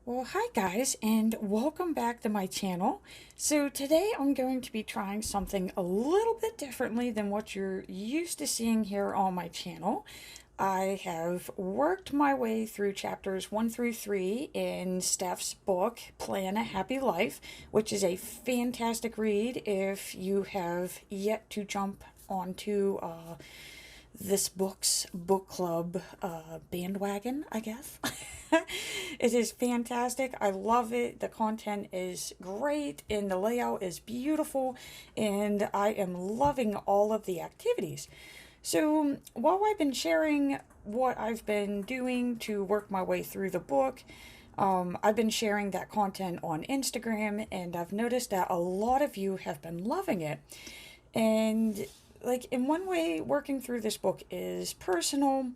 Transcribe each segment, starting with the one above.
Well, hi guys, and welcome back to my channel. So today I'm going to be trying something a little bit differently than what you're used to seeing here on my channel. I have worked my way through chapters 1 through 3 in Steph's book, Plan a Happy Life, which is a fantastic read if you have yet to jump onto this book's book club bandwagon, I guess. It is fantastic. I love it. The content is great and the layout is beautiful, and I am loving all of the activities. So, while I've been sharing what I've been doing to work my way through the book, I've been sharing that content on Instagram, and I've noticed that a lot of you have been loving it. And like in one way, working through this book is personal,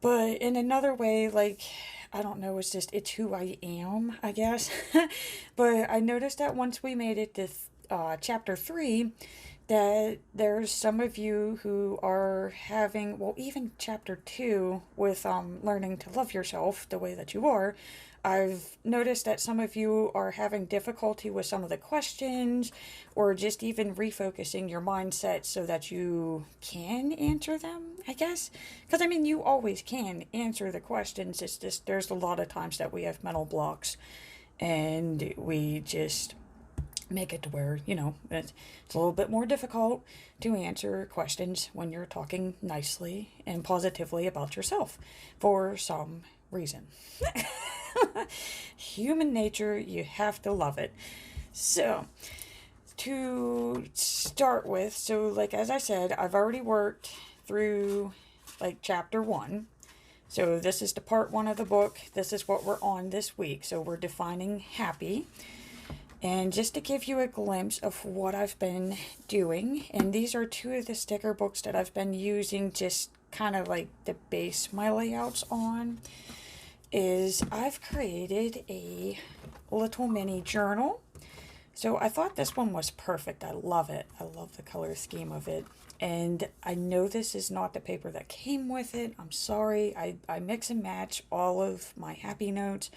but in another way, like I don't know, it's who I am, I guess. But I noticed that once we made it to chapter 3, that there's some of you who are having, well, even chapter 2 with learning to love yourself the way that you are. I've noticed that some of you are having difficulty with some of the questions, or just even refocusing your mindset so that you can answer them, I guess. Because I mean, you always can answer the questions. It's just there's a lot of times that we have mental blocks, and we just make it to where, it's a little bit more difficult to answer questions when you're talking nicely and positively about yourself for some reason. Human nature, you have to love it. So, to start with, so like as I said, I've already worked through like chapter 1. So, this is the part 1 of the book. This is what we're on this week. So, we're defining happy. And just to give you a glimpse of what I've been doing, and these are two of the sticker books that I've been using just kind of like to base my layouts on, is I've created a little mini journal. So I thought this one was perfect. I love it. I love the color scheme of it. And I know this is not the paper that came with it. I'm sorry. I mix and match all of my happy notes.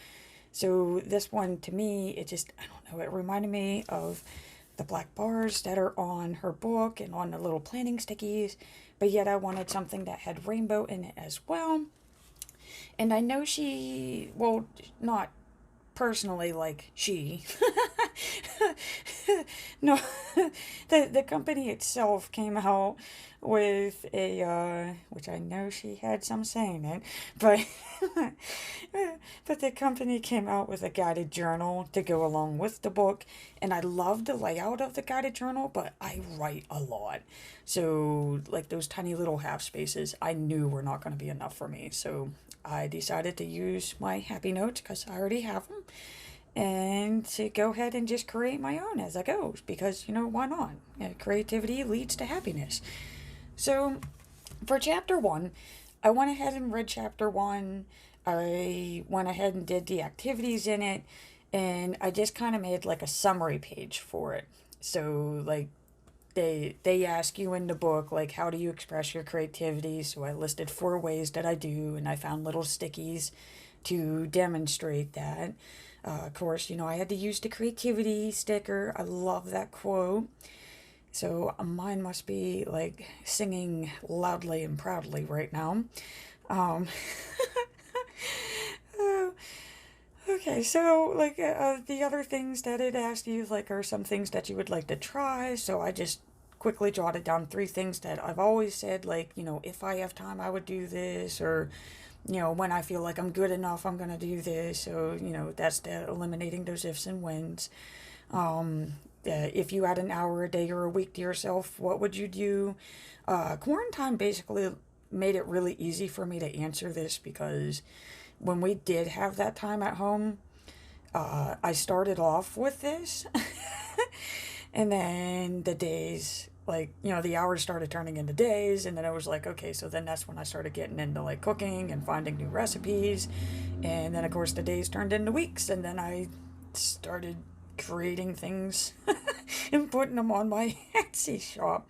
So this one, to me, it just, I don't know, it reminded me of the black bars that are on her book and on the little planning stickies. But yet I wanted something that had rainbow in it as well. And I know she, well, not personally like she. No, the company itself came out with a, which I know she had some say in it, but, but the company came out with a guided journal to go along with the book, and I love the layout of the guided journal, but I write a lot. So, like those tiny little half spaces, I knew were not going to be enough for me, so I decided to use my happy notes because I already have them, and to go ahead and just create my own as I go because, why not? Creativity leads to happiness. So, for chapter 1, I went ahead and read chapter 1. I went ahead and did the activities in it, and I just kind of made like a summary page for it. So, like, they ask you in the book, like, how do you express your creativity? So I listed 4 ways that I do, and I found little stickies to demonstrate that. Of course, I had to use the creativity sticker. I love that quote. So mine must be like singing loudly and proudly right now. Um, okay, so like the other things that it asked you like are some things that you would like to try. So I just quickly jotted down 3 things that I've always said, like, if I have time, I would do this, or when I feel like I'm good enough, I'm gonna do this. So that's the eliminating those ifs and whens. If you had an hour a day or a week to yourself, what would you do? Quarantine basically made it really easy for me to answer this because when we did have that time at home, I started off with this, and then the days, like, the hours started turning into days, and then I was like, okay, so then that's when I started getting into like cooking and finding new recipes, and then of course the days turned into weeks, and then I started creating things and putting them on my Etsy shop.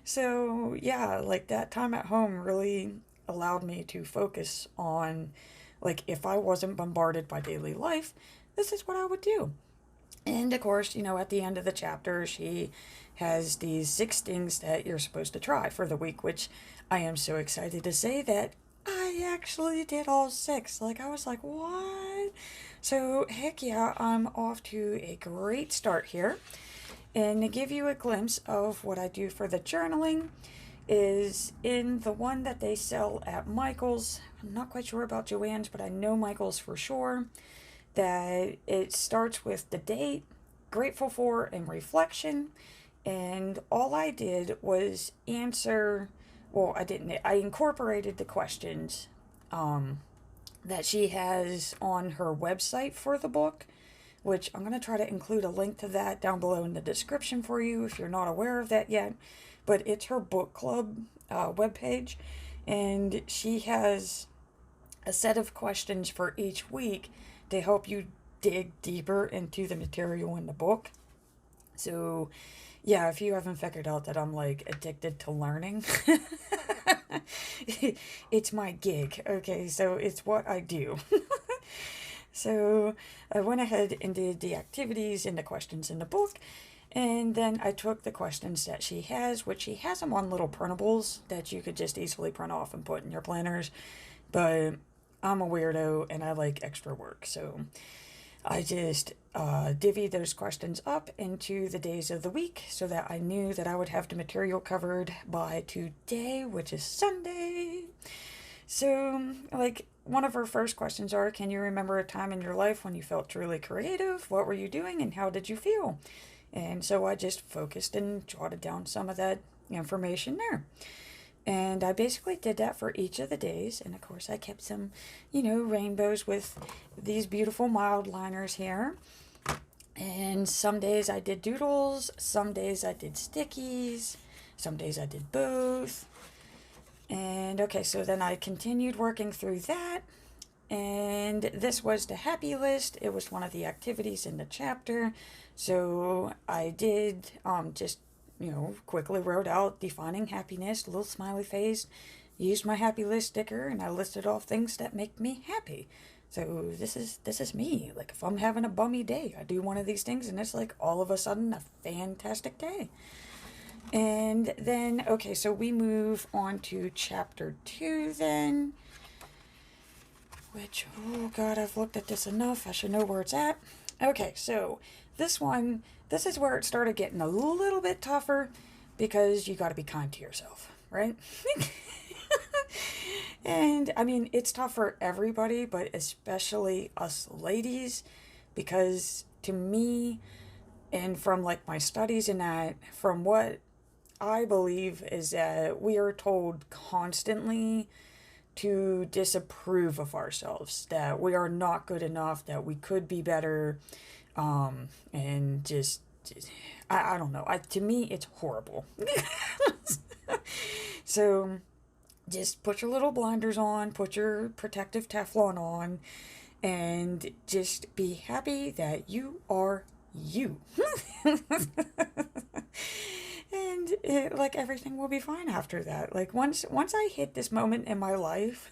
So, yeah, like that time at home really allowed me to focus on Like, if I wasn't bombarded by daily life, this is what I would do. And of course, at the end of the chapter, she has these 6 things that you're supposed to try for the week, which I am so excited to say that I actually did all 6. Like, I was like, what? So, heck yeah, I'm off to a great start here. And to give you a glimpse of what I do for the journaling is in the one that they sell at Michael's. I'm not quite sure about Joann's, but I know Michael's for sure. That it starts with the date, grateful for, and reflection. And all I did was answer, well, I didn't, I incorporated the questions that she has on her website for the book, which I'm going to try to include a link to that down below in the description for you if you're not aware of that yet. But it's her book club webpage, and she has a set of questions for each week to help you dig deeper into the material in the book. So, yeah, if you haven't figured out that I'm like addicted to learning, it's my gig, okay? So it's what I do. So I went ahead and did the activities and the questions in the book. And then I took the questions that she has, which she has them on little printables that you could just easily print off and put in your planners. But I'm a weirdo and I like extra work. So I just divvied those questions up into the days of the week so that I knew that I would have the material covered by today, which is Sunday. So, like, one of her first questions are, can you remember a time in your life when you felt truly creative? What were you doing and how did you feel? And so I just focused and jotted down some of that information there. And I basically did that for each of the days. And of course, I kept some, rainbows with these beautiful mild liners here. And some days I did doodles, some days I did stickies, some days I did both. And okay, so then I continued working through that. And this was the happy list. It was one of the activities in the chapter. So I did just, quickly wrote out defining happiness, little smiley face, used my happy list sticker, and I listed off things that make me happy. So this is me. Like, if I'm having a bummy day, I do one of these things and it's like all of a sudden a fantastic day. And then, okay, so we move on to chapter 2 then, which, oh God, I've looked at this enough. I should know where it's at. Okay, so this is where it started getting a little bit tougher because you got to be kind to yourself, right? And I mean, it's tough for everybody, but especially us ladies, because to me, and from like my studies and that, from what I believe is that we are told constantly to disapprove of ourselves, that we are not good enough, that we could be better, and just I don't know. To me, it's horrible. So just put your little blinders on, put your protective Teflon on, and just be happy that you are you. And like everything will be fine after that. Like once I hit this moment in my life,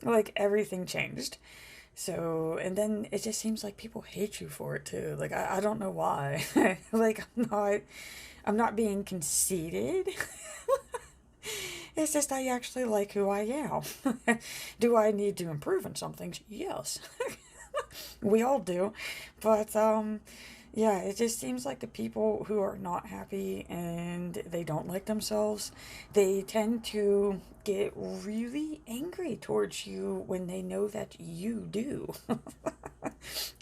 like everything changed. So, and then it just seems like people hate you for it too. Like I don't know why. Like I'm not being conceited. It's just I actually like who I am. Do I need to improve in some things? Yes. We all do. But yeah, it just seems like the people who are not happy and they don't like themselves, they tend to get really angry towards you when they know that you do.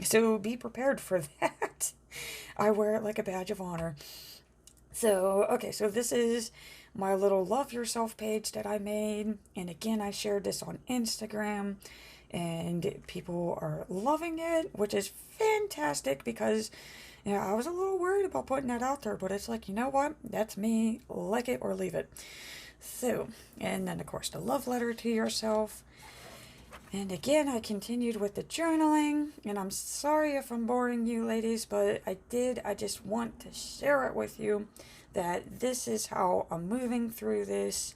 So be prepared for that. I wear it like a badge of honor. So, okay, so this is my little love yourself page that I made. And again, I shared this on Instagram and people are loving it, which is fantastic because I was a little worried about putting that out there, but it's like, you know what? That's me. Like it or leave it. So, and then of course the love letter to yourself. And again, I continued with the journaling, and I'm sorry if I'm boring you ladies, but I just want to share it with you that this is how I'm moving through this.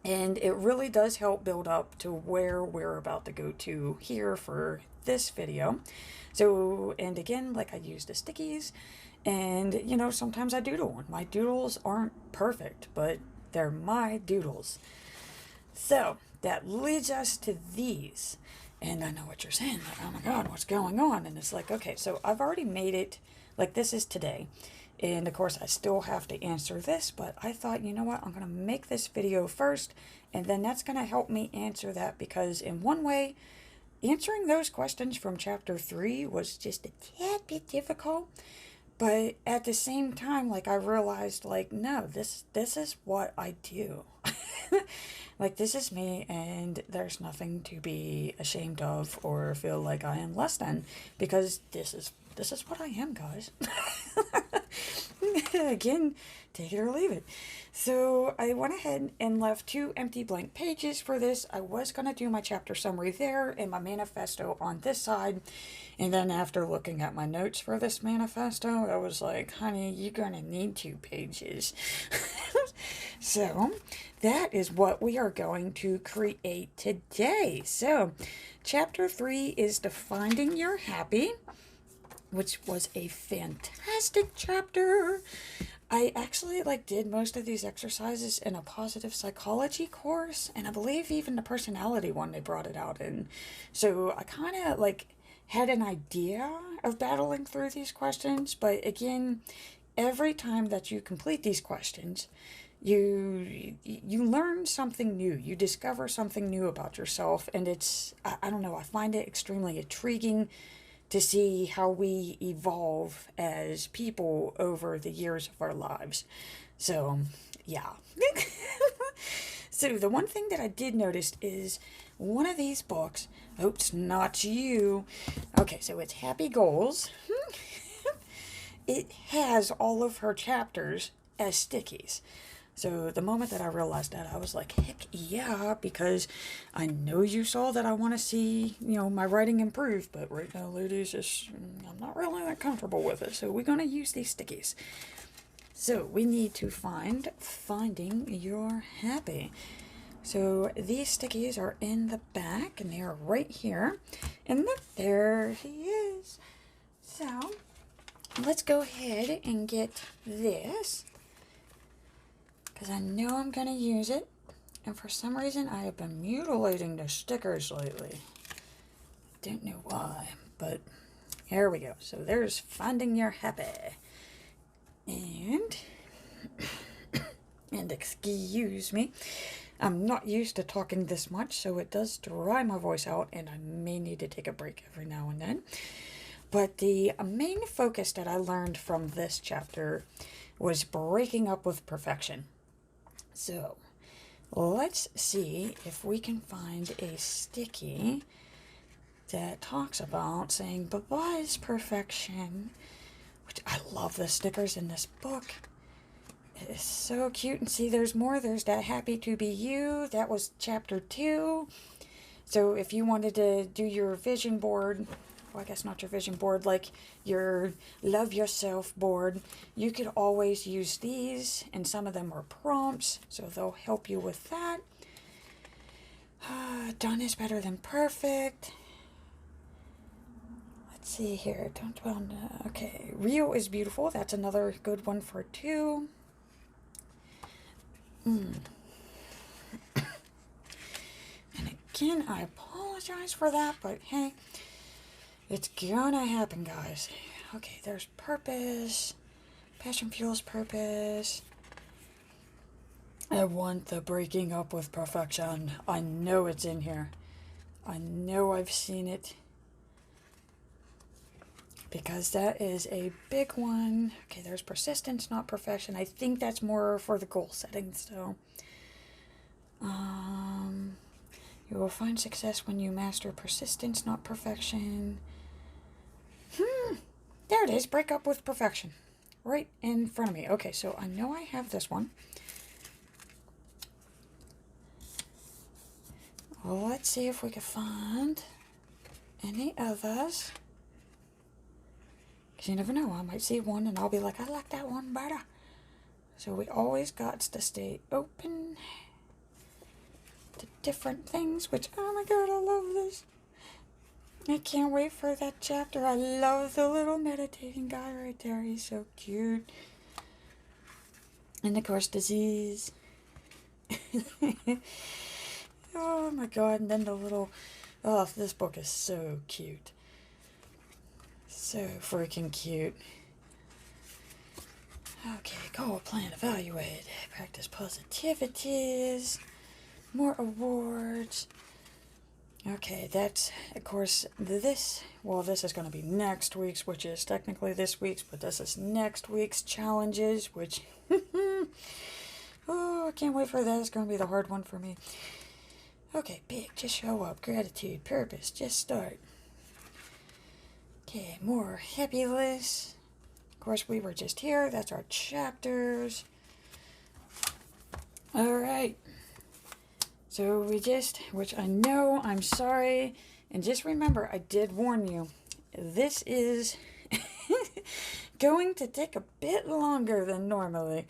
And it really does help build up to where we're about to go to here for this video. So, and again, like I use the stickies, and you know, sometimes I doodle, and my doodles aren't perfect, but they're my doodles. So, that leads us to these. And I know what you're saying, like, oh my God, what's going on? And it's like, okay, so I've already made it, like this is today. And of course, I still have to answer this, but I thought, you know what, I'm going to make this video first, and then that's going to help me answer that, because in one way, answering those questions from chapter 3 was just a tad bit difficult. But at the same time, like I realized, like, no, this is what I do. Like, this is me, and there's nothing to be ashamed of or feel like I am less than, because this is what I am, guys. Again, take it or leave it. So I went ahead and left 2 empty blank pages for this. I was going to do my chapter summary there and my manifesto on this side. And then after looking at my notes for this manifesto, I was like, honey, you're going to need 2 pages. So that is what we are going to create today. So chapter 3 is Defining Your Happy, which was a fantastic chapter. I actually did most of these exercises in a positive psychology course, and I believe even the personality one they brought it out in. So I kind of had an idea of battling through these questions, but again, every time that you complete these questions, you learn something new. You discover something new about yourself, and it's I don't know, I find it extremely intriguing to see how we evolve as people over the years of our lives. So, yeah. So, the one thing that I did notice is one of these books, oops, not you. Okay, so it's Happy Goals. It has all of her chapters as stickies. So the moment that I realized that, I was like, heck yeah, because I know you saw that I want to see, my writing improve, but right now, ladies, I'm not really that comfortable with it, so we're going to use these stickies. So we need to Finding Your Happy. So these stickies are in the back, and they are right here. And look, there he is. So let's go ahead and get this, because I know I'm going to use it. And for some reason, I have been mutilating the stickers lately. Don't know why, but here we go. So there's Finding Your Happy. And excuse me, I'm not used to talking this much, so it does dry my voice out, and I may need to take a break every now and then. But the main focus that I learned from this chapter was breaking up with perfection. So let's see if we can find a sticky that talks about saying bye-bye is perfection, which I love the stickers in this book. It is so cute. And see, there's more. There's that Happy to Be You. That was chapter 2. So if you wanted to do your vision board, well, I guess not your vision board, like your love yourself board, you could always use these, and some of them are prompts, so they'll help you with that. Done is better than perfect. Let's see here. Don't dwell on the... Okay, Rio is beautiful. That's another good one for 2. And again, I apologize for that, but hey, it's gonna happen, guys. Okay, there's purpose. Passion fuels purpose. I want the breaking up with perfection. I know it's in here. I know I've seen it, because that is a big one. Okay, there's persistence, not perfection. I think that's more for the goal setting, so. You will find success when you master persistence, not perfection. There it is. Break up with perfection. Right in front of me. Okay, so I know I have this one. Well, let's see if we can find any others. Because you never know. I might see one and I'll be like, I like that one better. So we always got to stay open. different things, which, oh my god, I love this. I can't wait for that chapter. I love the little meditating guy right there. He's so cute. And of course, disease. Oh my god, and then the little... Oh, this book is so cute. So freaking cute. Okay, goal, plan, evaluate, practice positivities, more awards. Okay, that's, of course, this is going to be next week's, which is technically this week's, but this is next week's challenges, which, oh, I can't wait for that. It's going to be the hard one for me. Okay, big, just show up, gratitude, purpose, just start. Okay, more happy lists. Of course, we were just here. That's our chapters. All right. So we just, which I know, I'm sorry. And just remember, I did warn you. This is going to take a bit longer than normally.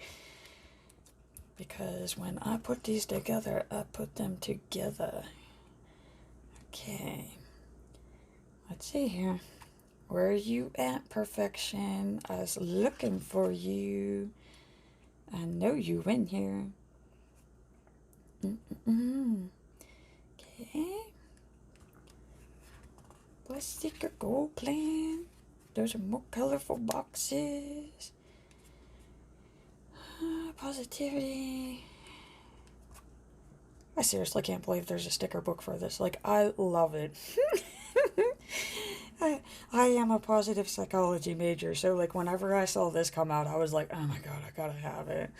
Because when I put these together, I put them together. Okay. Let's see here. Where are you at, perfection? I was looking for you. I know you in here. Okay. Let's seek your goal plan. Those are more colorful boxes. Positivity. I seriously can't believe there's a sticker book for this. Like, I love it. I am a positive psychology major, so like whenever I saw this come out, I was like, oh my god, I gotta have it.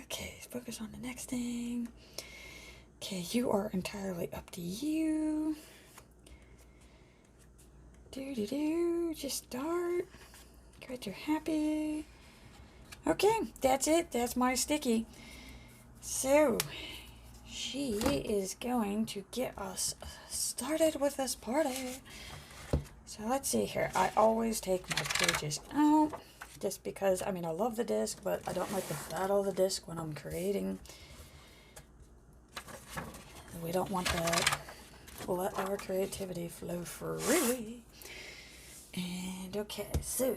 Okay, focus on the next thing. Okay, you are entirely up to you. Just start. Great, you're happy. Okay, that's it. That's my sticky. So, she is going to get us started with this party. So let's see here. I always take my pages out just because, I mean, I love the disc, but I don't like to battle the disc when I'm creating. We don't want to let our creativity flow freely. And okay, so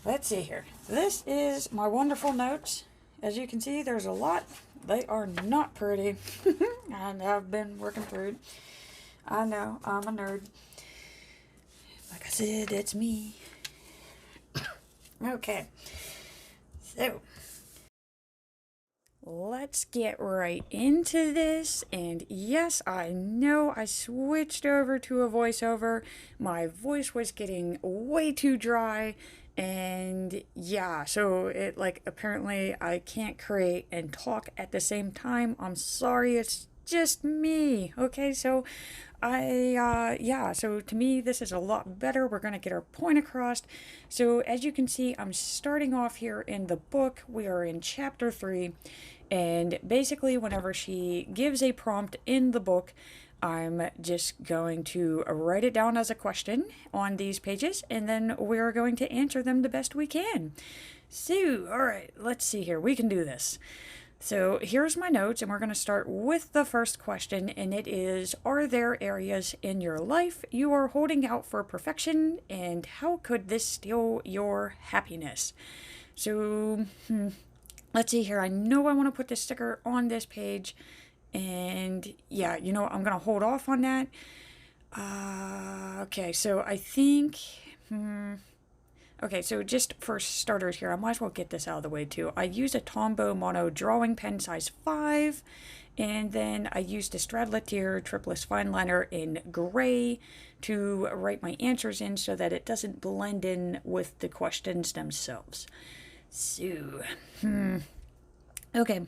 let's see here. This is my wonderful notes. As you can see, there's a lot. They are not pretty. And I've been working through it. I know, I'm a nerd. Like I said, it's me. Okay. So, let's get right into this. And yes, I know I switched over to a voiceover. My voice was getting way too dry. And yeah, so it like apparently I can't create and talk at the same time. I'm sorry, it's just me. Okay, so so to me this is a lot better. We're gonna get our point across. So as you can see, I'm starting off here in the book. We are in chapter 3, and basically whenever she gives a prompt in the book, I'm just going to write it down as a question on these pages, and then we're going to answer them the best we can. So, all right, let's see here. We can do this. So here's my notes, and we're going to start with the first question, and it is, are there areas in your life you are holding out for perfection, and how could this steal your happiness? So, let's see here. I know I want to put the sticker on this page. And yeah, you know, I'm going to hold off on that. Okay, so I think, okay, so just for starters here, I might as well get this out of the way too. I use a Tombow Mono drawing pen size 5, and then I used a Stradlatier Triplus fine liner in gray to write my answers in so that it doesn't blend in with the questions themselves. So, okay.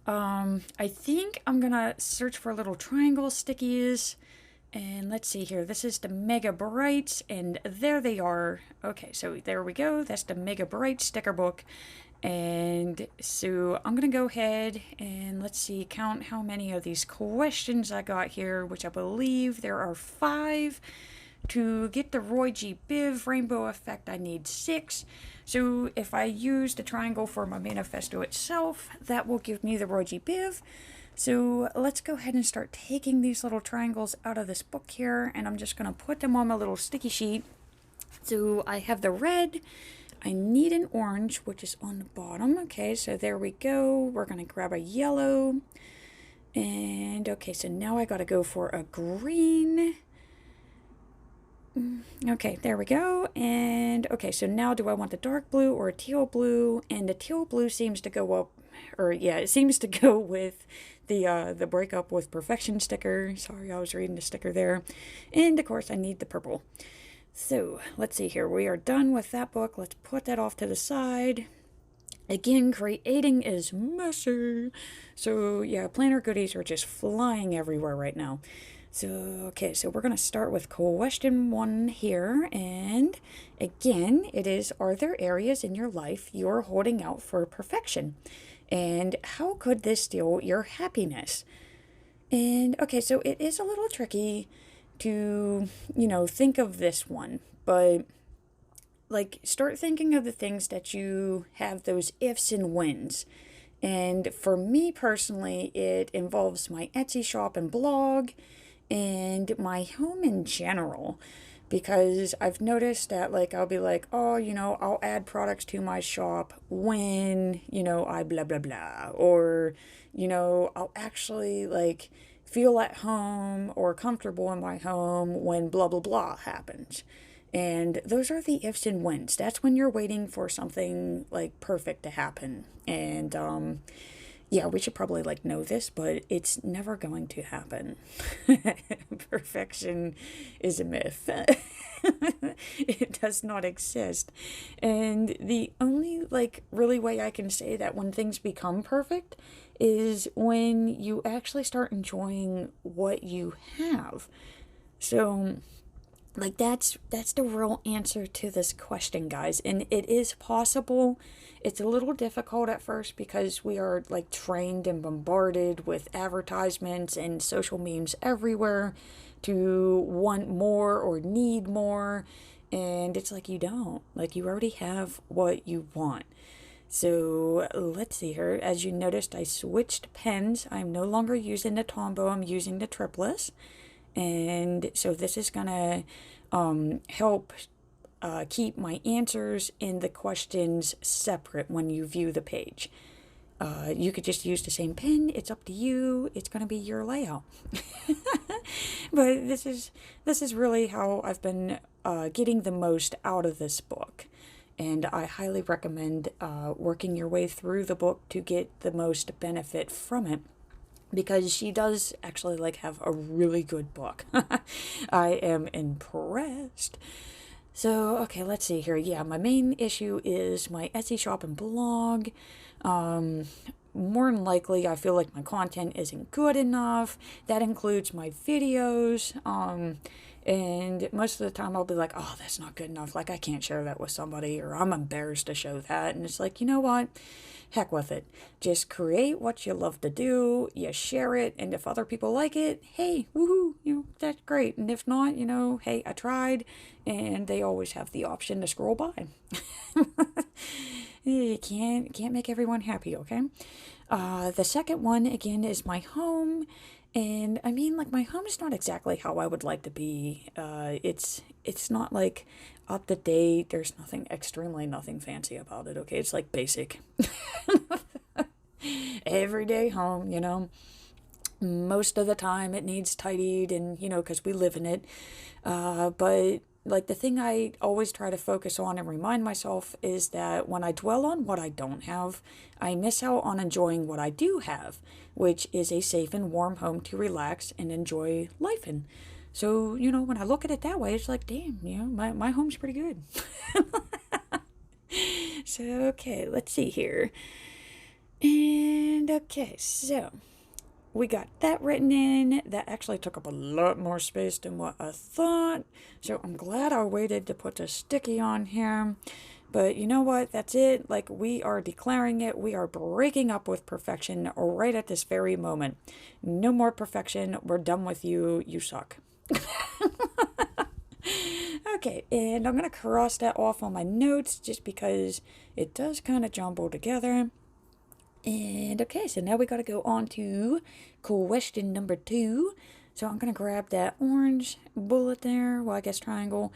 I think I'm gonna search for little triangle stickies, and let's see here. This is the Mega Brights, and there they are. Okay, so there we go. That's the Mega Bright sticker book, and so I'm gonna go ahead and let's see, count how many of these questions I got here, which I believe there are 5. To get the Roy G. Biv rainbow effect, I need 6. So if I use the triangle for my manifesto itself, that will give me the Roy G. Biv. So let's go ahead and start taking these little triangles out of this book here, and I'm just going to put them on my little sticky sheet. So I have the red. I need an orange, which is on the bottom. Okay, so there we go. We're going to grab a yellow. And okay, so now I got to go for a green. Okay, there we go. And okay, so now do I want the dark blue or a teal blue? And the teal blue seems to go up, or yeah, it seems to go with the breakup with perfection sticker. Sorry, I was reading the sticker there. And of course, I need the purple. So let's see here. We are done with that book. Let's put that off to the side. Again, creating is messy. So yeah, planner goodies are just flying everywhere right now. So, okay, so we're going to start with question 1 here. And again, it is, are there areas in your life you're holding out for perfection? And how could this steal your happiness? And okay, so it is a little tricky to, think of this one, but like start thinking of the things that you have those ifs and whens. And for me personally, it involves my Etsy shop and blog and my home in general, because I've noticed that like I'll be like, oh, I'll add products to my shop when, I blah blah blah, or I'll actually like feel at home or comfortable in my home when blah blah blah happens. And those are the ifs and whens. That's when you're waiting for something like perfect to happen. And yeah, we should probably like know this, but it's never going to happen. Perfection is a myth. It does not exist. And the only like really way I can say that when things become perfect is when you actually start enjoying what you have. So like that's the real answer to this question, guys. And it is possible. It's a little difficult at first because we are like trained and bombarded with advertisements and social memes everywhere to want more or need more. And it's like you don't. Like you already have what you want. So let's see here. As you noticed, I switched pens. I'm no longer using the Tombow. I'm using the Tripless. And so this is going to help keep my answers in the questions separate when you view the page. You could just use the same pen. It's up to you. It's going to be your layout. But this is really how I've been getting the most out of this book. And I highly recommend working your way through the book to get the most benefit from it, because she does actually like have a really good book. I am impressed. So, okay, let's see here. Yeah, my main issue is my Etsy shop and blog. More than likely, I feel like my content isn't good enough. That includes my videos. And most of the time I'll be like, oh, that's not good enough. Like, I can't share that with somebody, or I'm embarrassed to show that. And it's like, you know what? Heck with it. Just create what you love to do. You share it. And if other people like it, hey, woohoo, that's great. And if not, hey, I tried. And they always have the option to scroll by. You can't make everyone happy, okay? The second one, again, is my home. And I mean, like, my home is not exactly how I would like to be. It's not like up to date. There's nothing fancy about it. Okay, it's like basic, everyday home. Most of the time it needs tidied, and because we live in it. But like the thing I always try to focus on and remind myself is that when I dwell on what I don't have, I miss out on enjoying what I do have, which is a safe and warm home to relax and enjoy life in. So, when I look at it that way, it's like, damn, my home's pretty good. So, okay, let's see here. And okay, so we got that written in. That actually took up a lot more space than what I thought. So I'm glad I waited to put the sticky on here. But you know what? That's it. Like, we are declaring it. We are breaking up with perfection right at this very moment. No more perfection. We're done with you. You suck. Okay, and I'm going to cross that off on my notes just because it does kind of jumble together. And okay, so now we got to go on to question number 2. So I'm going to grab that orange bullet there, well, I guess triangle.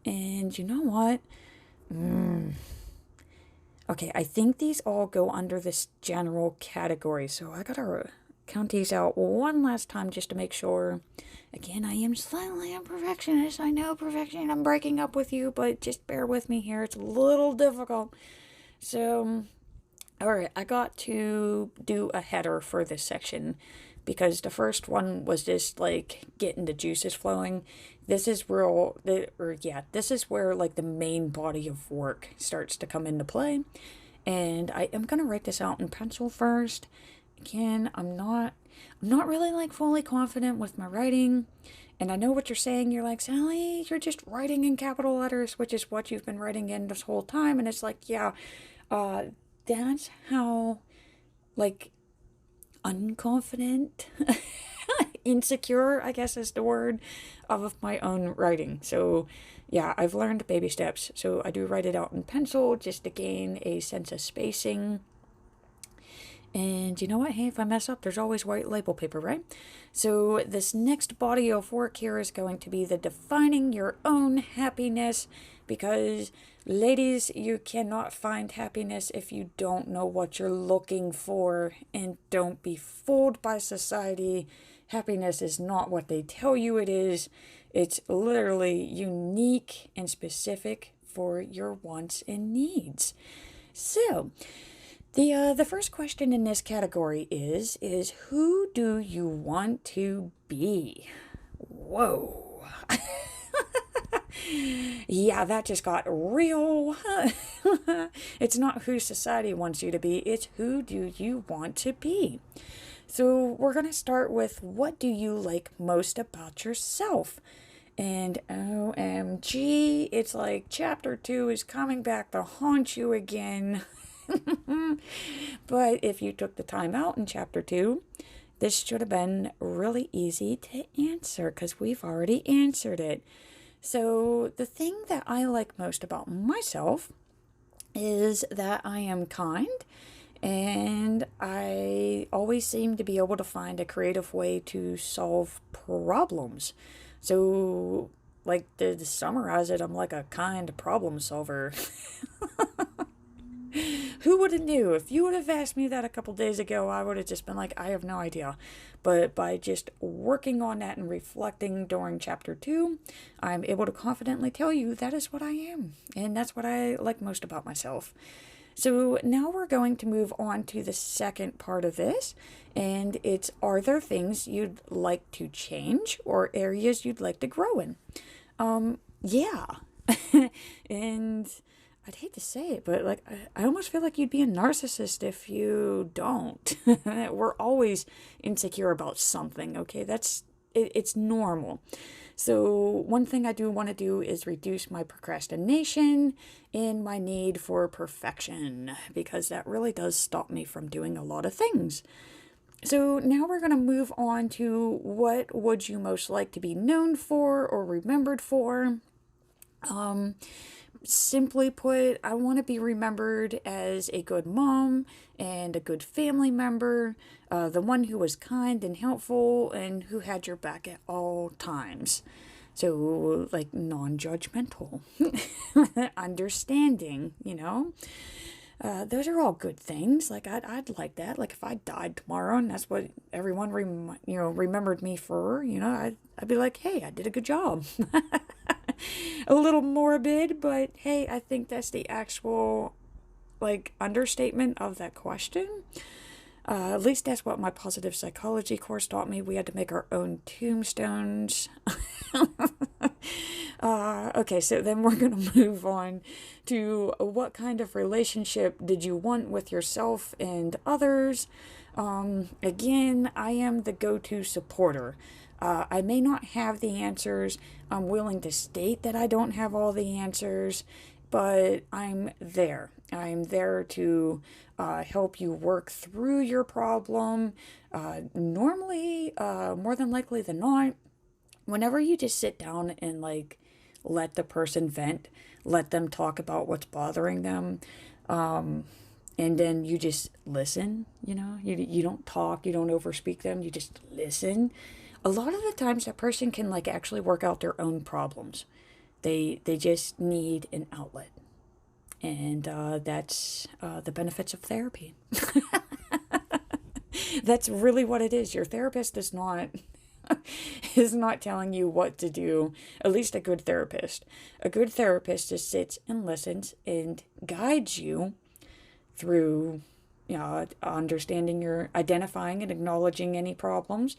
And you know what? Okay, I think these all go under this general category. So I got to count these out one last time just to make sure. Again, I am slightly a perfectionist. I know perfection, I'm breaking up with you, but just bear with me here. It's a little difficult. So, all right, I got to do a header for this section because the first one was just like getting the juices flowing. This is this is where like the main body of work starts to come into play. And I am gonna write this out in pencil first. Again, I'm not really like fully confident with my writing. And I know what you're saying. You're like, Sally, you're just writing in capital letters, which is what you've been writing in this whole time. And it's like, yeah, uh, that's how, like, unconfident, insecure, I guess is the word, of my own writing. So, yeah, I've learned baby steps. So I do write it out in pencil just to gain a sense of spacing. And you know what? Hey, if I mess up, there's always white label paper, right? So this next body of work here is going to be the defining your own happiness, because ladies, you cannot find happiness if you don't know what you're looking for, and don't be fooled by society. Happiness is not what they tell you it is. It's literally unique and specific for your wants and needs. So, the first question in this category is who do you want to be? Whoa. Yeah, that just got real. It's not who society wants you to be, it's who do you want to be. So we're going to start with, what do you like most about yourself? And OMG, it's like chapter 2 is coming back to haunt you again. But if you took the time out in chapter 2, this should have been really easy to answer because we've already answered it. So the thing that I like most about myself is that I am kind, and I always seem to be able to find a creative way to solve problems. So, like, to summarize it, I'm like a kind problem solver. Who would have knew? If you would have asked me that a couple days ago, I would have just been like, I have no idea. But by just working on that and reflecting during chapter 2, I'm able to confidently tell you that is what I am. And that's what I like most about myself. So now we're going to move on to the second part of this. And it's, are there things you'd like to change or areas you'd like to grow in? Yeah. And I'd hate to say it, but like I almost feel like you'd be a narcissist if you don't. We're always insecure about something, okay? It's normal. So one thing I do want to do is reduce my procrastination and my need for perfection, because that really does stop me from doing a lot of things. So now we're going to move on to, what would you most like to be known for or remembered for? Simply put, I want to be remembered as a good mom and a good family member, the one who was kind and helpful and who had your back at all times. So, like, non-judgmental, understanding, you know. Those are all good things. Like, I'd like that. Like, if I died tomorrow and that's what everyone remembered me for, I'd be like, hey, I did a good job. A little morbid, but hey, I think that's the actual, like, understatement of that question. At least that's what my positive psychology course taught me. We had to make our own tombstones. Okay, so then we're going to move on to, what kind of relationship did you want with yourself and others? Again, I am the go-to supporter. I may not have the answers. I'm willing to state that I don't have all the answers, but I'm there. I'm there to help you work through your problem. Normally, more than likely than not, whenever you just sit down and like let the person vent, let them talk about what's bothering them. And then you just listen, you don't talk, you don't overspeak them, you just listen. A lot of the times that person can like actually work out their own problems. They just need an outlet. And that's the benefits of therapy. That's really what it is. Your therapist is not is not telling you what to do. At least a good therapist. A good therapist just sits and listens and guides you through, understanding your identifying and acknowledging any problems,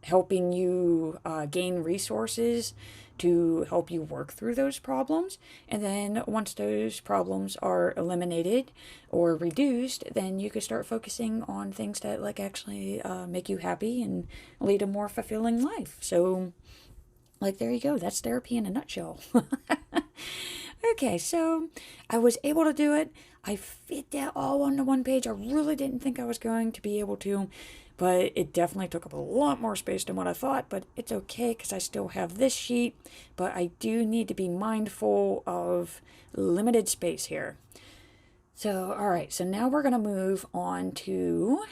helping you gain resources to help you work through those problems. And then once those problems are eliminated or reduced, then you can start focusing on things that like actually make you happy and lead a more fulfilling life. So like, there you go. That's therapy in a nutshell. Okay, so I was able to do it. I fit that all onto one page. I really didn't think I was going to be able to, but it definitely took up a lot more space than what I thought, but it's okay because I still have this sheet, but I do need to be mindful of limited space here. So, all right, so now we're going to move on to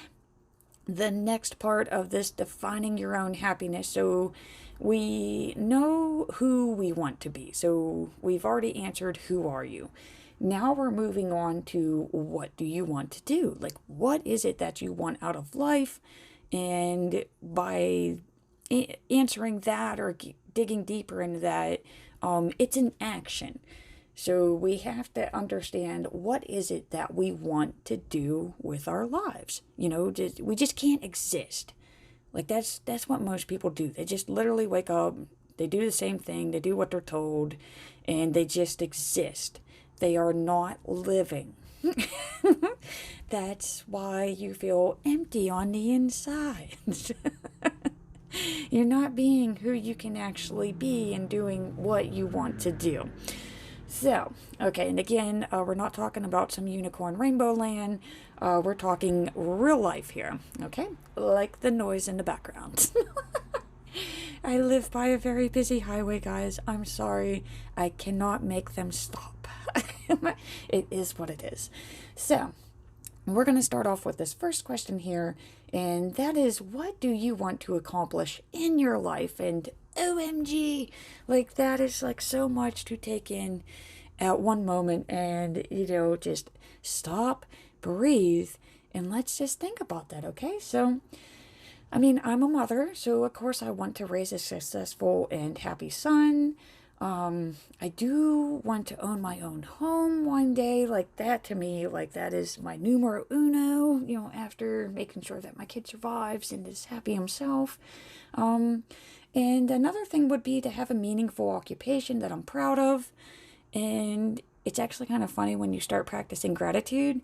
the next part of this defining your own happiness. So we know who we want to be. So we've already answered, who are you? Now we're moving on to what do you want to do? Like, what is it that you want out of life? And by answering that or digging deeper into that, it's an action. So we have to understand, what is it that we want to do with our lives? We just can't exist. Like that's what most people do. They just literally wake up, they do the same thing, they do what they're told, and they just exist. They are not living. That's why you feel empty on the inside. You're not being who you can actually be and doing what you want to do. So, okay, and again, we're not talking about some unicorn rainbow land. We're talking real life here, okay? Like the noise in the background. I live by a very busy highway, guys. I'm sorry. I cannot make them stop. It is what it is. So, we're going to start off with this first question here, and that is, what do you want to accomplish in your life? And OMG, like that is like so much to take in at one moment, and just stop, breathe, and let's just think about that, okay? So, I mean, I'm a mother, so of course I want to raise a successful and happy son. I do want to own my own home one day. Like that, to me, like that is my numero uno, after making sure that my kid survives and is happy himself. And another thing would be to have a meaningful occupation that I'm proud of. And it's actually kind of funny when you start practicing gratitude.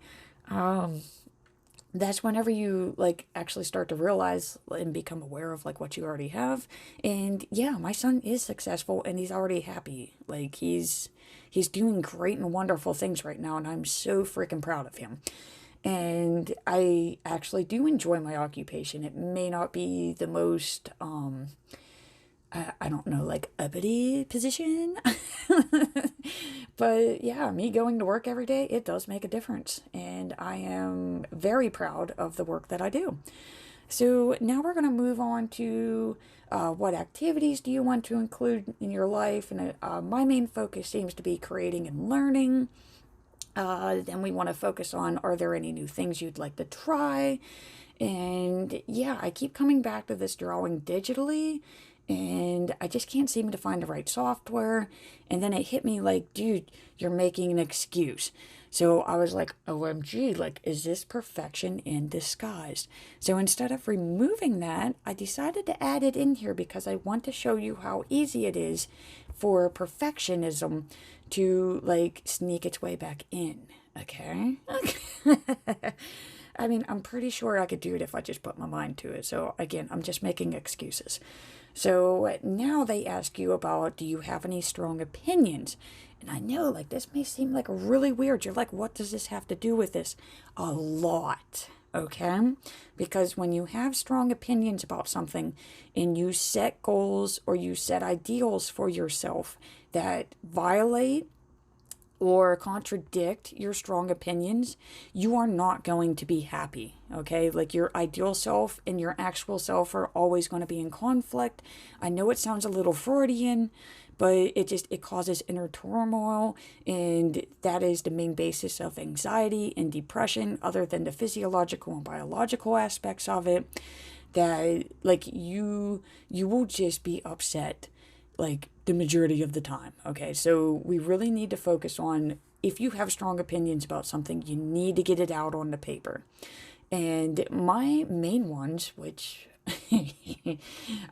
That's whenever you like actually start to realize and become aware of like what you already have. And yeah, my son is successful and he's already happy. Like he's doing great and wonderful things right now, and I'm so freaking proud of him. And I actually do enjoy my occupation. It may not be the most I don't know, like uppity position. But yeah, me going to work every day, it does make a difference. And I am very proud of the work that I do. So now we're going to move on to what activities do you want to include in your life? And my main focus seems to be creating and learning. Then we want to focus on, are there any new things you'd like to try? And yeah, I keep coming back to this drawing digitally, and I just can't seem to find the right software. And then it hit me like, dude, you're making an excuse. So I was like, OMG, like, is this perfection in disguise? So instead of removing that, I decided to add it in here because I want to show you how easy it is for perfectionism to like sneak its way back in. Okay? I mean, I'm pretty sure I could do it if I just put my mind to it. So again, I'm just making excuses. So now they ask you about, do you have any strong opinions? And I know, like, this may seem like really weird. You're like, what does this have to do with this? A lot. Okay? Because when you have strong opinions about something and you set goals or you set ideals for yourself that violate or contradict your strong opinions, you are not going to be happy. Okay, like your ideal self and your actual self are always going to be in conflict. I know it sounds a little Freudian, but it causes inner turmoil, and that is the main basis of anxiety and depression, other than the physiological and biological aspects of it. That like you will just be upset like the majority of the time. Okay, so we really need to focus on, if you have strong opinions about something, you need to get it out on the paper. And my main ones, which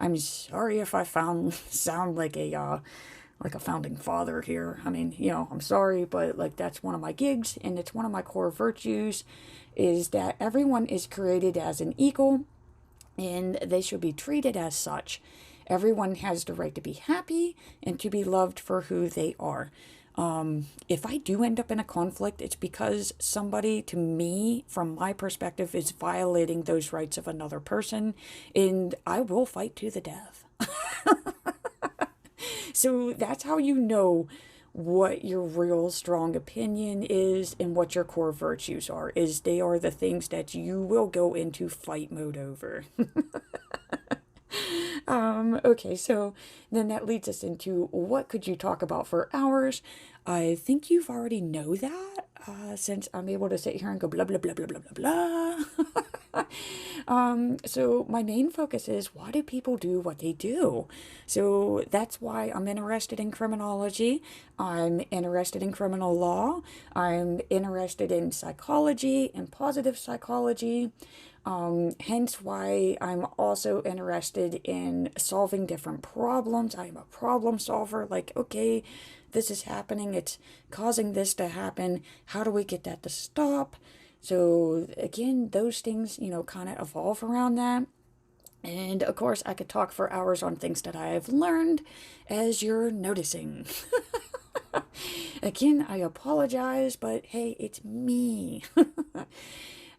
I'm sorry if I sound like a founding father here. I mean, I'm sorry, but like that's one of my gigs and it's one of my core virtues, is that everyone is created as an equal and they should be treated as such. Everyone has the right to be happy and to be loved for who they are. If I do end up in a conflict, it's because somebody, to me, from my perspective, is violating those rights of another person, and I will fight to the death. So that's how you know what your real strong opinion is and what your core virtues are, is they are the things that you will go into fight mode over. Okay, so then that leads us into what could you talk about for hours? I think you've already know that, since I'm able to sit here and go blah, blah, blah, blah, blah, blah, blah. So my main focus is, why do people do what they do? So that's why I'm interested in criminology. I'm interested in criminal law. I'm interested in psychology and positive psychology. Hence why I'm also interested in solving different problems. I'm a problem solver. Like, okay, this is happening. It's causing this to happen. How do we get that to stop? So again, those things, kind of evolve around that. And of course, I could talk for hours on things that I have learned, as you're noticing. Again, I apologize, but hey, it's me.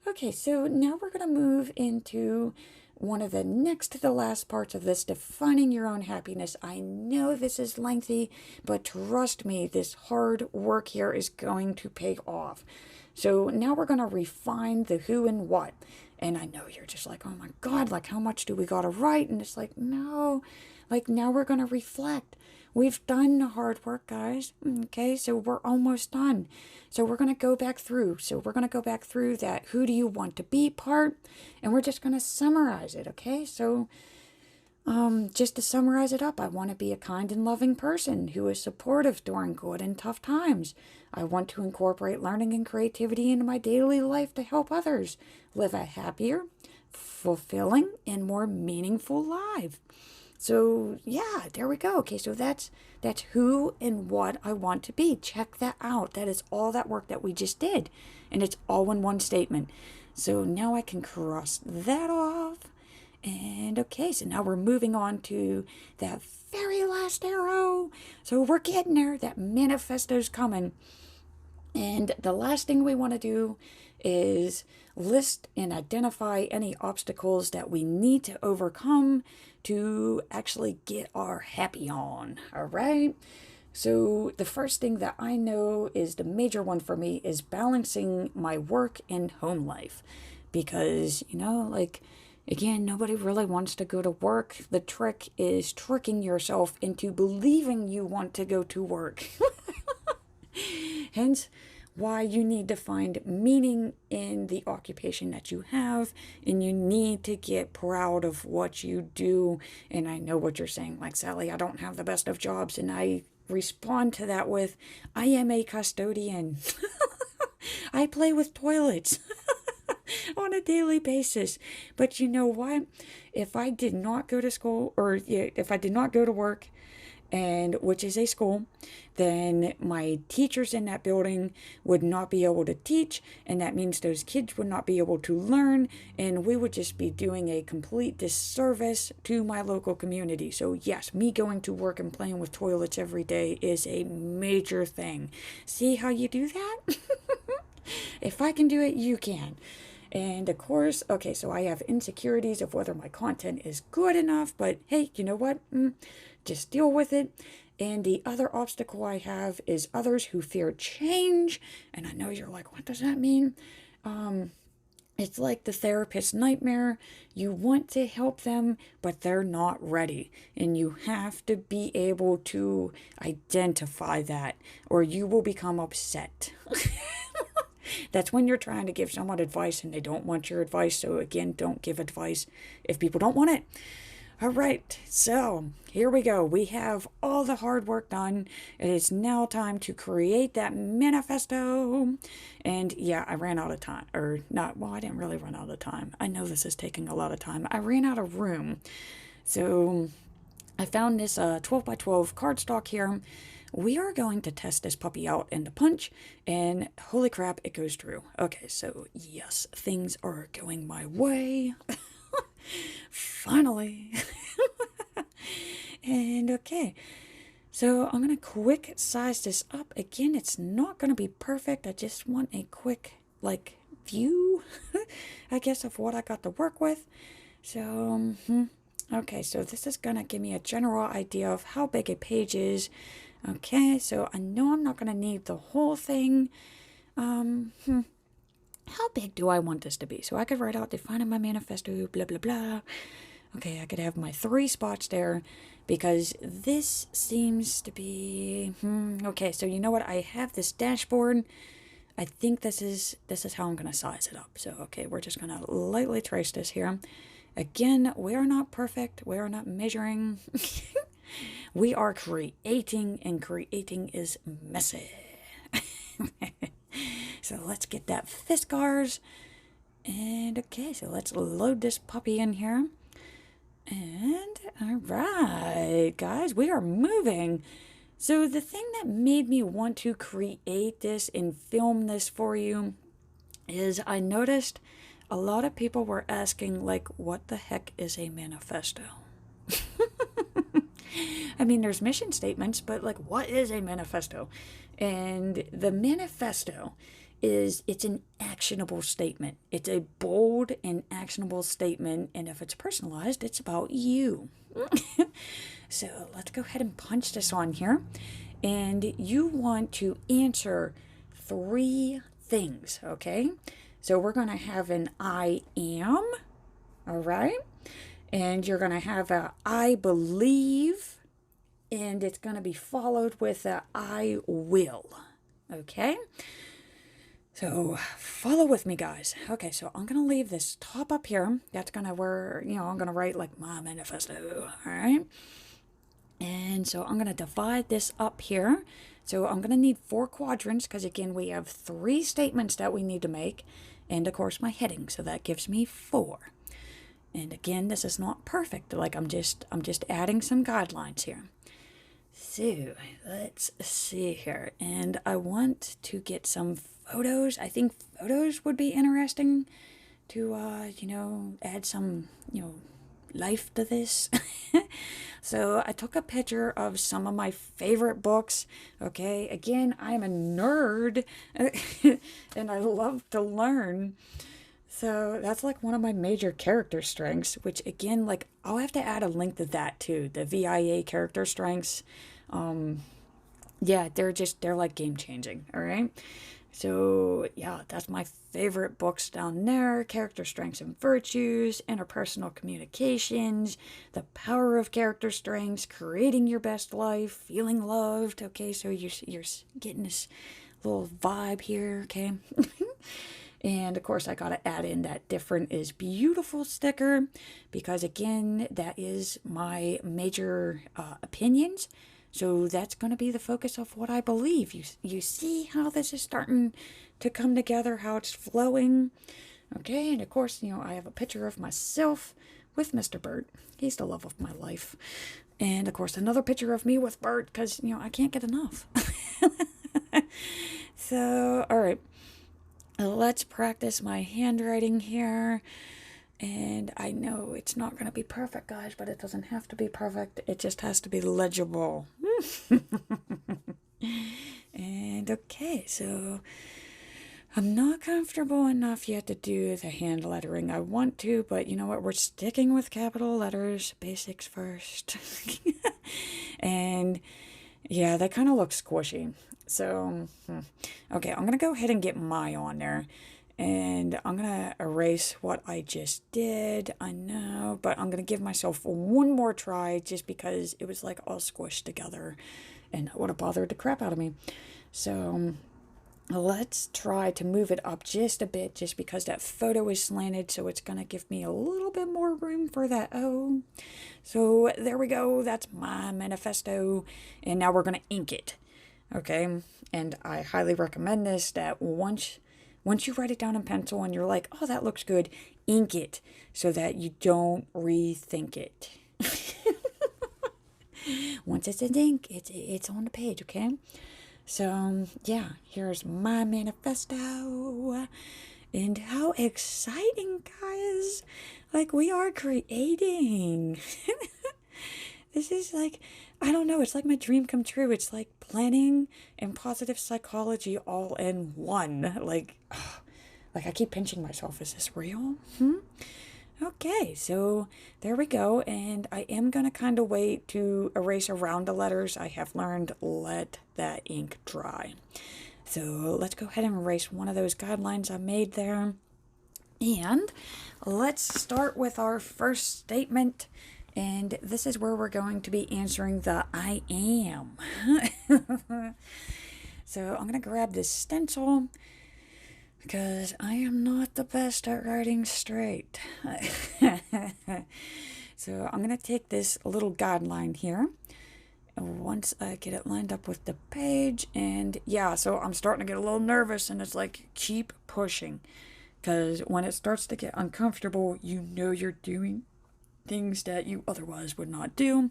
Okay, so now we're going to move into one of the next to the last parts of this, defining your own happiness. I know this is lengthy, but trust me, this hard work here is going to pay off. So now we're going to refine the who and what. And I know you're just like, oh my God, like how much do we got to write? And it's like, no, like now we're going to reflect. We've done the hard work, guys. Okay, so we're almost done. So we're going to go back through. So we're going to go back through that who do you want to be part, and we're just going to summarize it, okay? So just to summarize it up, I want to be a kind and loving person who is supportive during good and tough times. I want to incorporate learning and creativity into my daily life to help others live a happier, fulfilling, and more meaningful life. So yeah, there we go. Okay, so that's who and what I want to be. Check that out. That is all that work that we just did, and it's all in one statement. So now I can cross that off. And okay, so now we're moving on to that very last arrow. So we're getting there. That manifesto's coming. And the last thing we want to do is list and identify any obstacles that we need to overcome to actually get our happy on. All right. So the first thing that I know is the major one for me is balancing my work and home life. Because, like, again, nobody really wants to go to work. The trick is tricking yourself into believing you want to go to work. Hence, why you need to find meaning in the occupation that you have, and you need to get proud of what you do. And I know what you're saying, like, Sally, I don't have the best of jobs, and I respond to that with, I am a custodian. I play with toilets on a daily basis. But you know what? If I did not go to school, or if I did not go to work, and which is a school, then my teachers in that building would not be able to teach, and that means those kids would not be able to learn, and we would just be doing a complete disservice to my local community. So yes, me going to work and playing with toilets every day is a major thing. See how you do that? If I can do it, you can. And of course, okay, so I have insecurities of whether my content is good enough, but hey, you know what? Just deal with it. And the other obstacle I have is others who fear change. And I know you're like, what does that mean? It's like the therapist's nightmare. You want to help them, but they're not ready. And you have to be able to identify that, or you will become upset. That's when you're trying to give someone advice and they don't want your advice. So, again, don't give advice if people don't want it. All right, so here we go. We have all the hard work done. It is now time to create that manifesto. And yeah, I ran out of time. Or not, well, I didn't really run out of time. I know this is taking a lot of time. I ran out of room. So I found this 12 by 12 cardstock here. We are going to test this puppy out in the punch, and holy crap, it goes through. Okay, so yes, things are going my way. Finally. And okay, so I'm gonna quick size this up. Again, it's not gonna be perfect. I just want a quick view, I guess, of what I got to work with. So okay, so this is gonna give me a general idea of how big a page is. Okay, so I know I'm not gonna need the whole thing. How big do I want this to be? So I could write out defining my manifesto, blah, blah, blah. Okay, I could have my 3 spots there because this seems to be, okay, so you know what? I have this dashboard. I think this is how I'm going to size it up. So, okay, we're just going to lightly trace this here. Again, we are not perfect. We are not measuring. We are creating, and creating is messy. So let's get that Fiskars. And okay, so let's load this puppy in here. And all right, guys, we are moving. So the thing that made me want to create this and film this for you is I noticed a lot of people were asking, like, what the heck is a manifesto? I mean, there's mission statements, but like, what is a manifesto? And the manifesto it's an actionable statement. It's a bold and actionable statement, and if it's personalized, it's about you. So let's go ahead and punch this on here. And you want to answer 3 things, okay? So we're going to have an I am, all right? And you're going to have a I believe, and it's going to be followed with a I will, okay? So follow with me, guys. Okay, so I'm going to leave this top up here. That's going to where, I'm going to write like my manifesto, all right? And so I'm going to divide this up here. So I'm going to need 4 quadrants because, again, we have 3 statements that we need to make. And, of course, my heading. So that gives me 4. And, again, this is not perfect. Like, I'm just adding some guidelines here. So let's see here. And I want to get some photos. I think photos would be interesting to, add some, life to this. So I took a picture of some of my favorite books. Okay, again, I'm a nerd and I love to learn. So that's like one of my major character strengths, which again, like I'll have to add a link to that too, the VIA character strengths. Yeah, they're like game changing, all right? So, yeah, that's my favorite books down there. Character Strengths and Virtues, Interpersonal Communications, The Power of Character Strengths, Creating Your Best Life, Feeling Loved. Okay, so you're getting this little vibe here, okay? And, of course, I got to add in that different is beautiful sticker because, again, that is my major opinions. So that's going to be the focus of what I believe. You see how this is starting to come together, how it's flowing. Okay, and of course, I have a picture of myself with Mr. Bert. He's the love of my life. And of course, another picture of me with Bert because, I can't get enough. So, all right. Let's practice my handwriting here. And I know it's not going to be perfect, guys, but it doesn't have to be perfect. It just has to be legible. And okay, so I'm not comfortable enough yet to do the hand lettering. I want to, but you know what? We're sticking with capital letters, basics first. And yeah, that kind of looks squishy. So, okay, I'm going to go ahead and get my on there. And I'm going to erase what I just did. I know, but I'm going to give myself one more try just because it was like all squished together. And that would have bothered the crap out of me. So, let's try to move it up just a bit just because that photo is slanted, so it's going to give me a little bit more room for that O. So there we go. That's my manifesto. And now we're going to ink it. Okay? And I highly recommend this, that once you write it down in pencil and you're like, oh, that looks good, ink it so that you don't rethink it. Once it's in ink, it's on the page, okay? So, yeah, here's my manifesto. And how exciting, guys! Like, we are creating. This is like, I don't know, it's like my dream come true. It's like planning and positive psychology all in one. Like I keep pinching myself. Is this real? Okay, so there we go. And I am going to kind of wait to erase around the letters. I have learned, let that ink dry. So let's go ahead and erase one of those guidelines I made there. And let's start with our first statement. And this is where we're going to be answering the I am. So I'm going to grab this stencil because I am not the best at writing straight. So I'm going to take this little guideline here. Once I get it lined up with the page, and yeah, so I'm starting to get a little nervous, and it's like, keep pushing. Because when it starts to get uncomfortable, you know you're doing things that you otherwise would not do.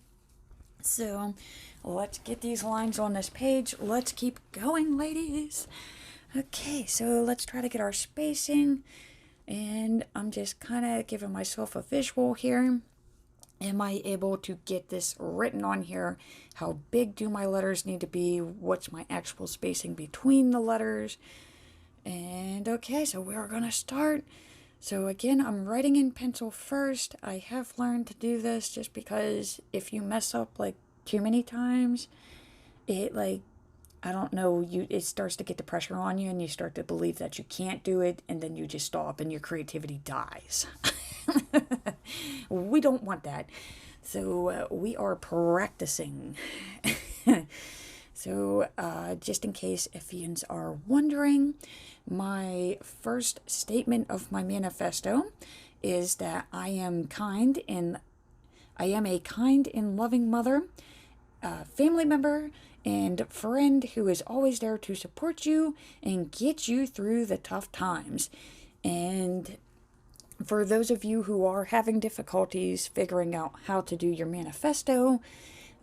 So let's get these lines on this page. Let's keep going, ladies. Okay, so let's try to get our spacing. And I'm just kind of giving myself a visual here. Am I able to get this written on here? How big do my letters need to be? What's my actual spacing between the letters? And okay, so we're going to start. So again, I'm writing in pencil first. I have learned to do this just because if you mess up like too many times, it like, I don't know, it starts to get the pressure on you and you start to believe that you can't do it, and then you just stop and your creativity dies. We don't want that. So we are practicing. So just in case Ephesians are wondering, my first statement of my manifesto is that I am a kind and loving mother, family member, and friend who is always there to support you and get you through the tough times. And for those of you who are having difficulties figuring out how to do your manifesto,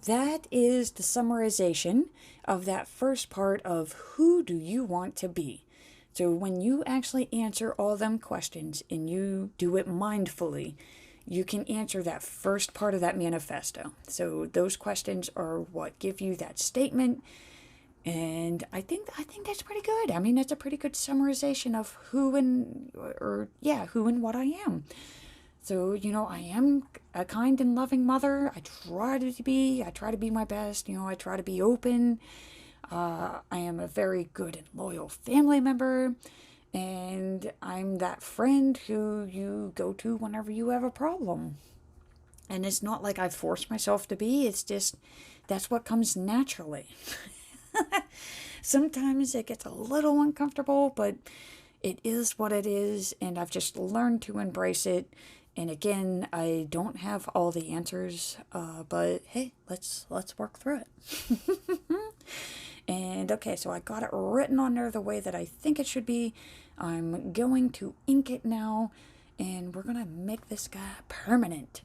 that is the summarization of that first part of who do you want to be. So when you actually answer all them questions and you do it mindfully, you can answer that first part of that manifesto. So those questions are what give you that statement. And I think that's pretty good. I mean, that's a pretty good summarization of who and what I am. So, you know, I am a kind and loving mother. I try to be my best. You know, I try to be open. I am a very good and loyal family member. And I'm that friend who you go to whenever you have a problem. And it's not like I force myself to be. It's just, that's what comes naturally. Sometimes it gets a little uncomfortable, but it is what it is, and I've just learned to embrace it. And again, I don't have all the answers, but hey, let's work through it. And okay, so I got it written on there the way that I think it should be. I'm going to ink it now, and we're gonna make this guy permanent.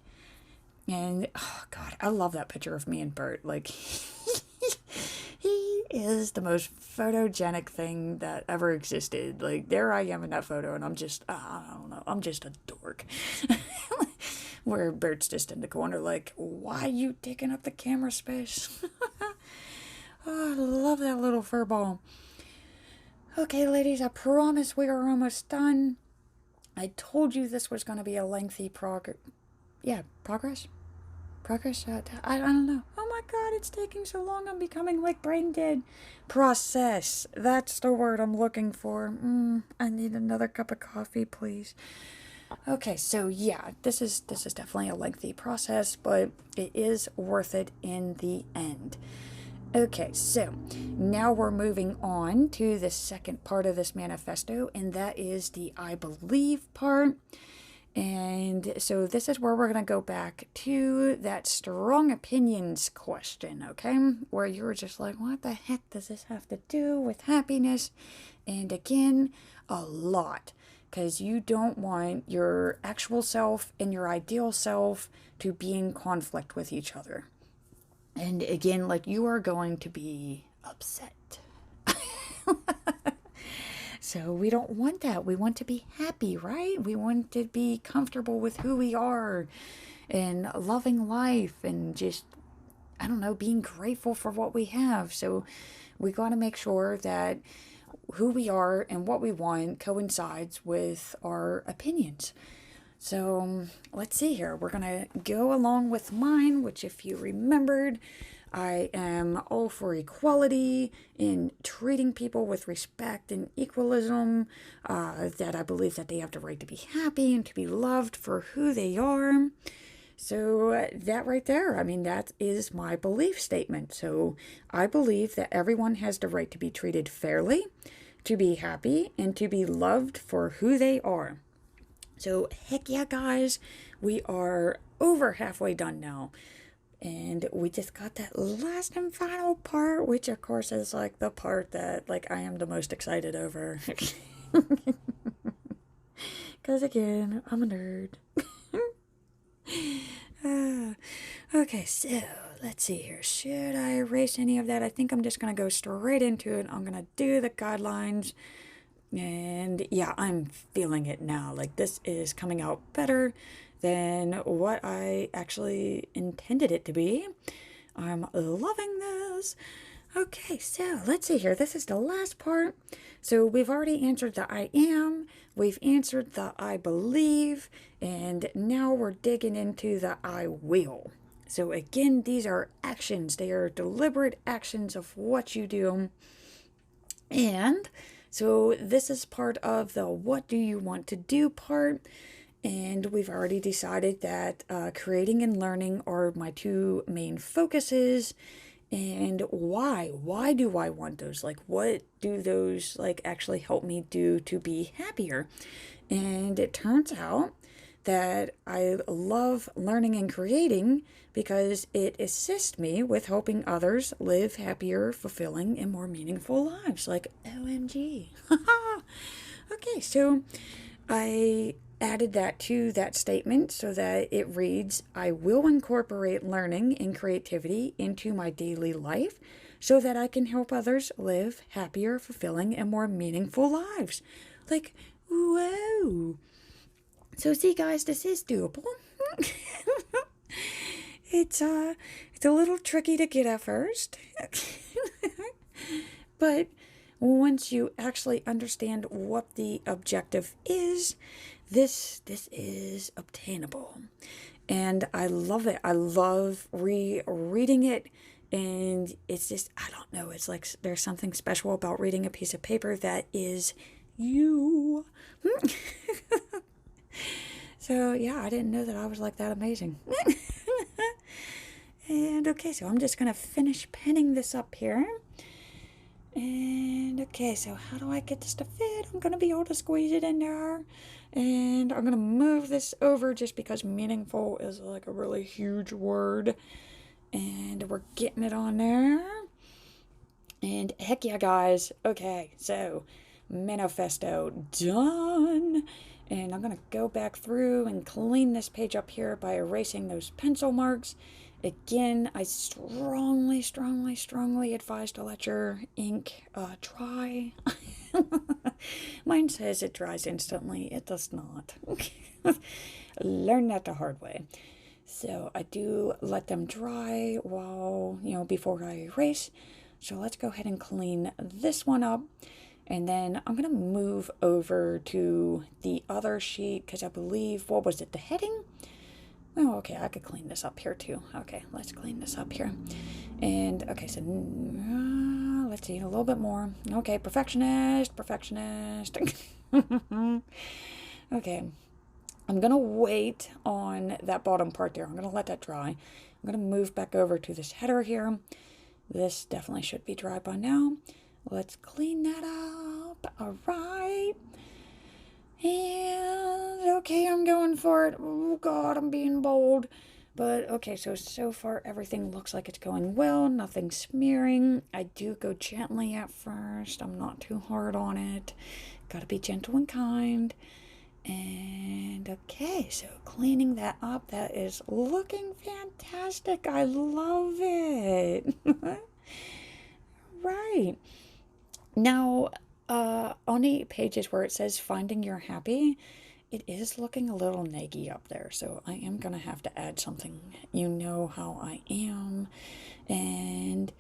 And oh god, I love that picture of me and Bert. Like he is the most photogenic thing that ever existed. Like there I am in that photo, and I'm just I don't know, I'm just a dork. Where Bert's just in the corner like, why are you taking up the camera space? Oh, I love that little fur ball. Okay, ladies, I promise we are almost done. I told you this was going to be a lengthy progress? Progress? I don't know. Oh my god, it's taking so long. I'm becoming like brain dead. Process. That's the word I'm looking for. I need another cup of coffee, please. Okay, so yeah, this is definitely a lengthy process, but it is worth it in the end. Okay, so now we're moving on to the second part of this manifesto, and that is the I believe part. And so this is where we're going to go back to that strong opinions question, okay? Where you were just like, what the heck does this have to do with happiness? And again, a lot. Because you don't want your actual self and your ideal self to be in conflict with each other. And again, like you are going to be upset. So we don't want that. We want to be happy, right? We want to be comfortable with who we are and loving life and just, I don't know, being grateful for what we have. So we got to make sure that who we are and what we want coincides with our opinions. So let's see here. We're going to go along with mine, which, if you remembered, I am all for equality in treating people with respect and equalism, that I believe that they have the right to be happy and to be loved for who they are. So that right there, I mean, that is my belief statement. So I believe that everyone has the right to be treated fairly, to be happy, and to be loved for who they are. So heck yeah, guys, we are over halfway done now. And we just got that last and final part, which of course is like the part that like I am the most excited over. Because again, I'm a nerd. Okay, so let's see here. Should I erase any of that? I think I'm just going to go straight into it. I'm going to do the guidelines. And yeah, I'm feeling it now. Like this is coming out better than what I actually intended it to be. I'm loving this. Okay, so let's see here. This is the last part. So we've already answered the I am, we've answered the I believe, and now we're digging into the I will. So again, these are actions. They are deliberate actions of what you do. And so this is part of the what do you want to do part. And we've already decided that creating and learning are my two main focuses. And why? Why do I want those? Like, what do those like actually help me do to be happier? And it turns out that I love learning and creating because it assists me with helping others live happier, fulfilling, and more meaningful lives. Like, OMG. Okay, so I added that to that statement so that it reads, I will incorporate learning and creativity into my daily life so that I can help others live happier, fulfilling, and more meaningful lives. Like, whoa. So see, guys, this is doable. It's a little tricky to get at first. But once you actually understand what the objective is, this is obtainable. And I love it. I love rereading it. And it's just, I don't know, it's like there's something special about reading a piece of paper that is you. So yeah, I didn't know that I was like that amazing. And okay, so I'm just going to finish penning this up here. And okay, so how do I get this to fit? I'm going to be able to squeeze it in there. And I'm going to move this over just because meaningful is like a really huge word. And we're getting it on there. And heck yeah, guys. Okay, so manifesto done. And I'm going to go back through and clean this page up here by erasing those pencil marks. Again, I strongly, strongly, strongly advise to let your ink dry. Mine says it dries instantly. It does not. Learn that the hard way. So I do let them dry while, before I erase. So let's go ahead and clean this one up. And then I'm going to move over to the other sheet because I believe, what was it, the heading? Oh, okay, I could clean this up here too. Okay, let's clean this up here. And, okay, so let's see, a little bit more. Okay, perfectionist. Okay, I'm going to wait on that bottom part there. I'm going to let that dry. I'm going to move back over to this header here. This definitely should be dry by now. Let's clean that up. All right. And okay, I'm going for it. Oh God, I'm being bold. But okay, so far everything looks like it's going well. Nothing smearing. I do go gently at first. I'm not too hard on it. Gotta be gentle and kind. And okay, so cleaning that up, that is looking fantastic. I love it. Right. Now, on the pages where it says finding your happy, it is looking a little naggy up there. So I am going to have to add something. You know how I am. And,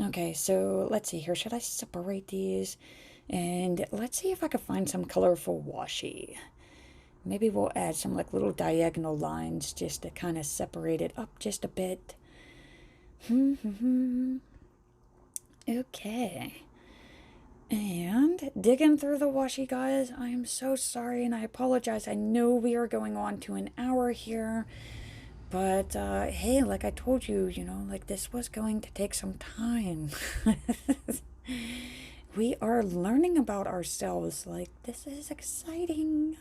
okay, so let's see here. Should I separate these? And let's see if I can find some colorful washi. Maybe we'll add some like little diagonal lines just to kind of separate it up just a bit. Okay. And digging through the washi, guys, I am so sorry and I apologize. I know we are going on to an hour here. But, hey, like I told you, like this was going to take some time. We are learning about ourselves. Like, this is exciting.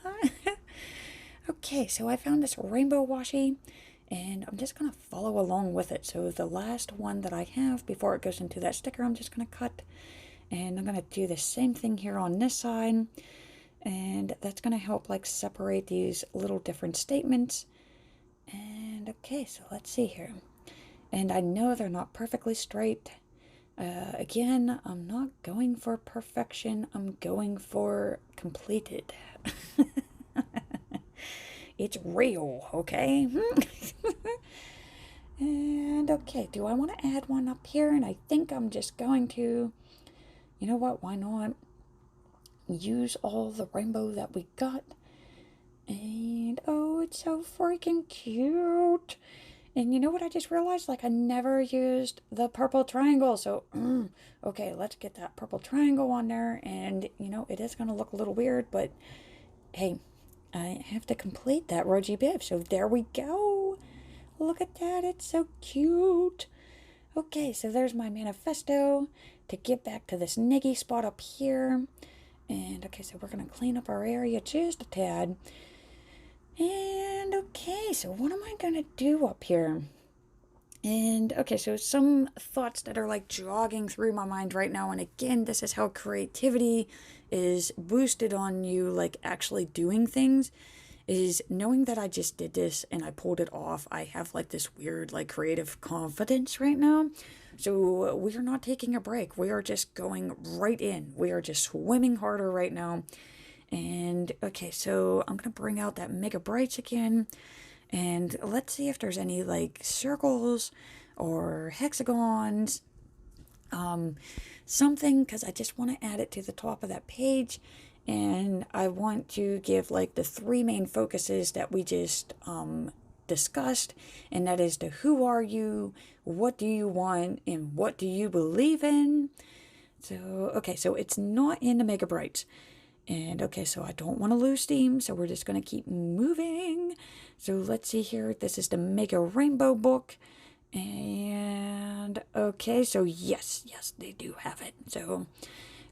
Okay, so I found this rainbow washi, and I'm just going to follow along with it. So the last one that I have before it goes into that sticker, I'm just going to cut. And I'm going to do the same thing here on this side. And that's going to help, like, separate these little different statements. And, okay, so let's see here. And I know they're not perfectly straight. Again, I'm not going for perfection. I'm going for completed. It's real, okay? And okay, do I want to add one up here? And I think I'm just going to, you know what, why not? Use all the rainbow that we got. And oh, it's so freaking cute. And you know what I just realized? Like, I never used the purple triangle. So, okay, let's get that purple triangle on there. And, it is going to look a little weird, but hey, I have to complete that Roji Biv. So there we go. Look at that. It's so cute. Okay, so there's my manifesto to get back to this niggy spot up here. And, okay, so we're going to clean up our area just a tad. And okay, so what am I going to do up here? And okay, so some thoughts that are like jogging through my mind right now. And again, this is how creativity is boosted on you, like actually doing things, is knowing that I just did this and I pulled it off. I have like this weird, like creative confidence right now. So we are not taking a break. We are just going right in. We are just swimming harder right now. And okay, so I'm gonna bring out that Mega Brights again, and let's see if there's any like circles or hexagons, something, because I just want to add it to the top of that page. And I want to give like the three main focuses that we just discussed, and that is the who are you, what do you want, and what do you believe in. So okay, so it's not in the Mega Brights. And okay, so I don't want to lose steam, so we're just going to keep moving. So let's see here. This is the Mega Rainbow book. And okay, so yes, they do have it. So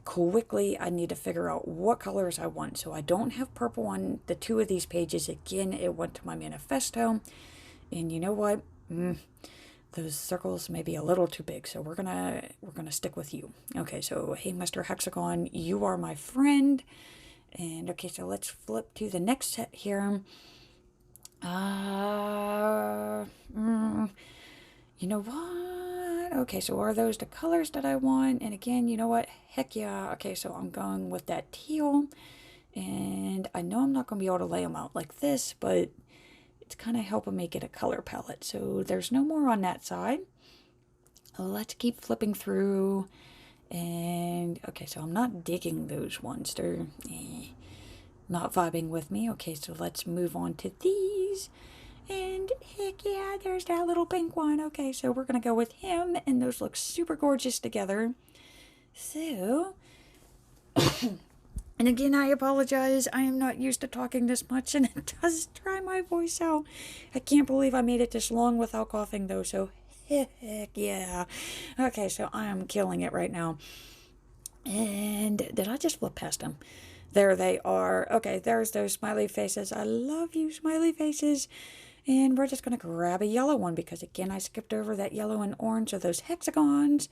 quickly, I need to figure out what colors I want. So I don't have purple on the two of these pages. Again, it went to my manifesto. And you know what? Those circles may be a little too big, so we're gonna stick with you. Okay, so hey, Mr. Hexagon, you are my friend. And okay, so let's flip to the next set here. You know what? Okay, so are those the colors that I want? And again, you know what? Heck yeah. Okay, so I'm going with that teal. And I know I'm not going to be able to lay them out like this, but it's kind of helping me get a color palette. So there's no more on that side. Let's keep flipping through. And okay, so I'm not digging those ones. They're not vibing with me. Okay, so let's move on to these. And heck yeah, there's that little pink one. Okay, so we're gonna go with him, and those look super gorgeous together. So, and again, I apologize. I am not used to talking this much, and it does dry my voice out. I can't believe I made it this long without coughing, though, so heck yeah. Okay, so I am killing it right now. And did I just flip past them? There they are. Okay, there's those smiley faces. I love you, smiley faces. And we're just going to grab a yellow one because, again, I skipped over that yellow and orange of those hexagons.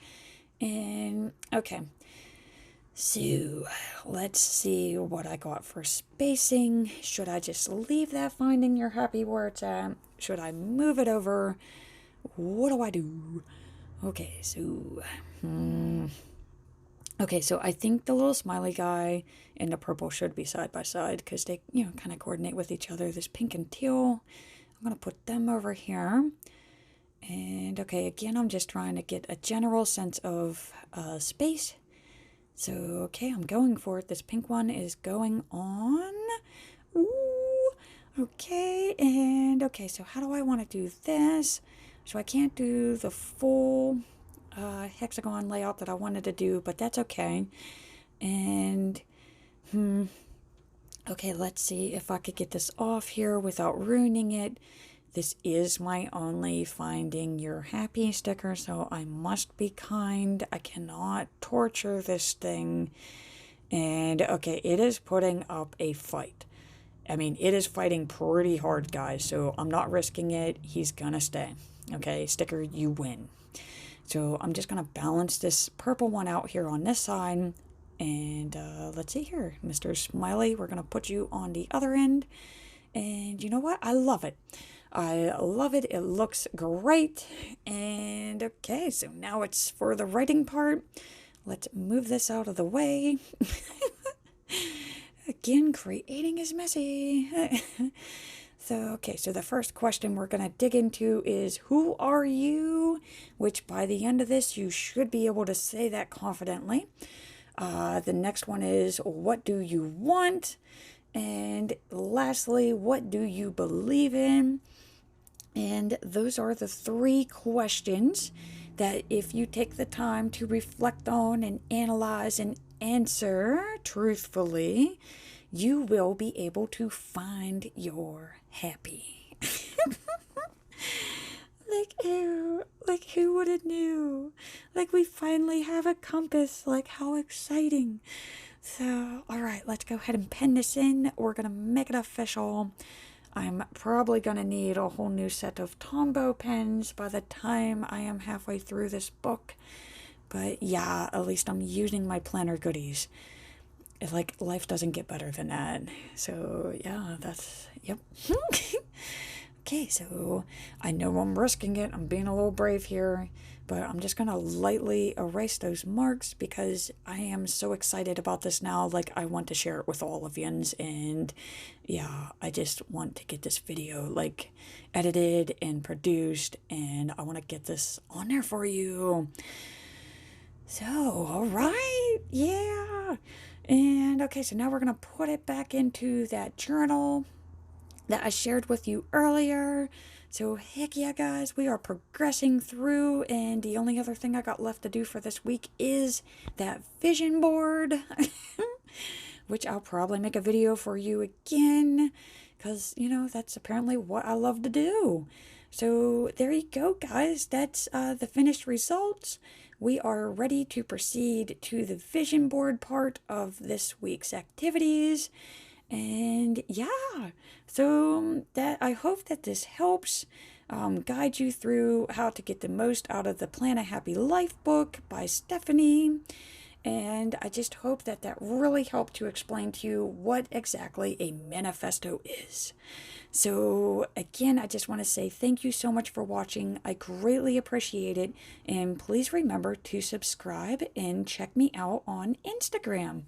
And, okay. So, let's see what I got for spacing. Should I just leave that finding you're happy where it's at? Should I move it over? What do I do? Okay, so... Okay, so I think the little smiley guy and the purple should be side by side because they, kind of coordinate with each other. This pink and teal, I'm going to put them over here. And okay, again, I'm just trying to get a general sense of space. So, okay, I'm going for it. This pink one is going on. Ooh, okay, and okay, so how do I want to do this? So I can't do the full hexagon layout that I wanted to do, but that's okay. And, okay, let's see if I could get this off here without ruining it. This is my only finding you're happy sticker, so I must be kind. I cannot torture this thing. And, okay, it is putting up a fight. I mean, it is fighting pretty hard, guys, so I'm not risking it. He's gonna stay. Okay, sticker, you win. So I'm just going to balance this purple one out here on this side. And let's see here, Mr. Smiley, we're going to put you on the other end. And you know what? I love it. I love it. It looks great. And okay, so now it's for the writing part. Let's move this out of the way. Again, creating is messy. So, okay, so the first question we're going to dig into is, who are you? Which by the end of this, you should be able to say that confidently. The next one is, what do you want? And lastly, what do you believe in? And those are the three questions that if you take the time to reflect on and analyze and answer truthfully, you will be able to find your happy. Like who would have knew? Like we finally have a compass. Like how exciting. So, all right, let's go ahead and pen this in. We're going to make it official. I'm probably going to need a whole new set of Tombow pens by the time I am halfway through this book. But yeah, at least I'm using my planner goodies. It's like life doesn't get better than that. So yeah, that's, yep. Okay, so I know I'm risking it. I'm being a little brave here, but I'm just going to lightly erase those marks because I am so excited about this now. Like, I want to share it with all of yous, and yeah, I just want to get this video, like, edited and produced, and I want to get this on there for you. So, all right, yeah. And okay, so now we're going to put it back into that journal that I shared with you earlier. So heck yeah, guys, we are progressing through, and the only other thing I got left to do for this week is that vision board, which I'll probably make a video for you again, because, that's apparently what I love to do. So there you go, guys. That's the finished results. We are ready to proceed to the vision board part of this week's activities. And yeah, so that I hope that this helps guide you through how to get the most out of the Plan a Happy Life book by Stephanie. And I just hope that that really helped to explain to you what exactly a manifesto is. So again, I just want to say thank you so much for watching. I greatly appreciate it. And please remember to subscribe and check me out on Instagram.